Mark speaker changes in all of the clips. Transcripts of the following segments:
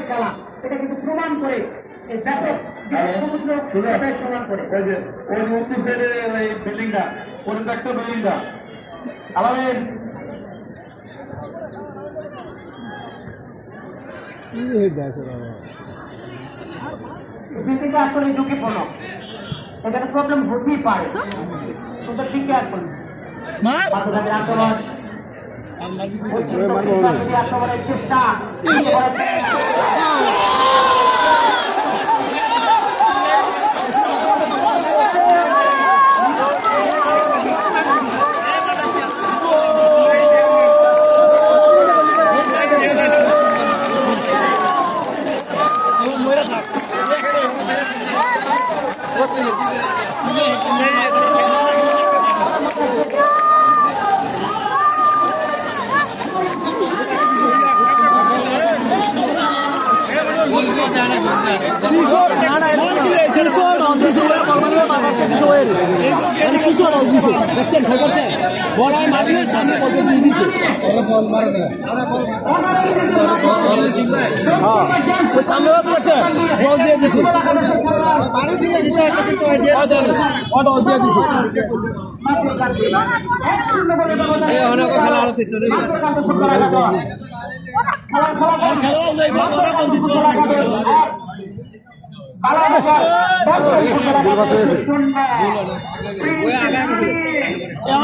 Speaker 1: খেলা, এটা কিন্তু প্রমাণ করে এই ব্যাপক সমুদ্র প্রমাণ করে।
Speaker 2: ওই উত্তর সাইডে ওই বিল্ডিংটা, পরিত্যক্ত বিল্ডিংটা আমাদের
Speaker 1: বিল্ডিংটা আসলে ঝুঁকিপূর্ণ, এখানে প্রবলেম হতেই পারে। তোদের ঠিক কেয়ার করবি আক্রমণ আক্রমণের চেষ্টা সামনে জল দিয়ে দিচ্ছে পানি দিলে দিতে খেলা আরো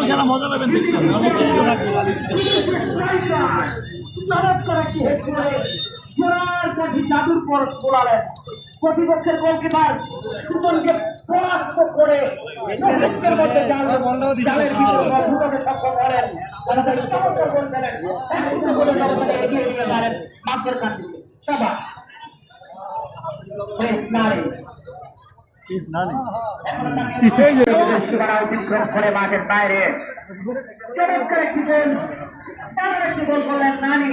Speaker 1: খেলা মজা পাবেন জাদুর পর বোলালেন প্রতিপক্ষের গোলকিপার সুমনকে পরাস্ত করে জালের ভিতরে ঢুকাতে সক্ষম হলেন। এগিয়ে নিয়ে যাবেন মাঠের কাছে সবাই অতিক্রম করে মাঠের বাইরে চমৎকার একটি গোল, দারুণ একটি গোল করলেন নানি।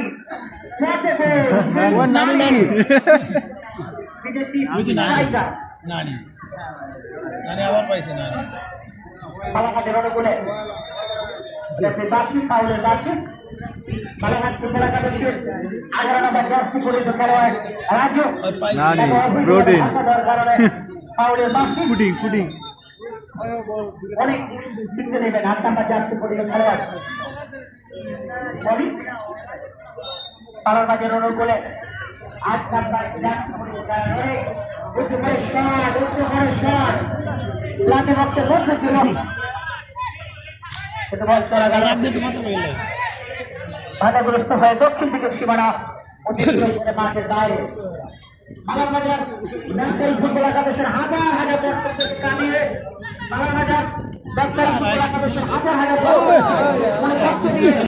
Speaker 3: আবার পাইছে না
Speaker 1: বালাঘাটের অনুকূলে বার্ষিক ফাউলের বার্ষিক বালাঘাট ফুটবল একাদশীর 11 নম্বর জার্সি পরিহিত খেলোয়াড় রাজু ফাউলের বার্ষিক অনেক দিকতে নেবেন 8 নম্বর জার্সি পরিহিত খেলোয়াড় বালাঘাটের অনুকূলে 8 নম্বর জার্সি পরিহিত খেলোয়াড় উচ্চ করে শট লাতে বক্সের মধ্যে ছিল বাধাগ্রস্ত হয়ে দক্ষিণ দিকের সীমানা অতিক্রম করে মাঠের বাইরে বালাবাজার ফুটবল একাদশের হাজার হাজার দর্শকদের কামিয়ে বালাবাজার ফুটবল একাদশের হাজার হাজার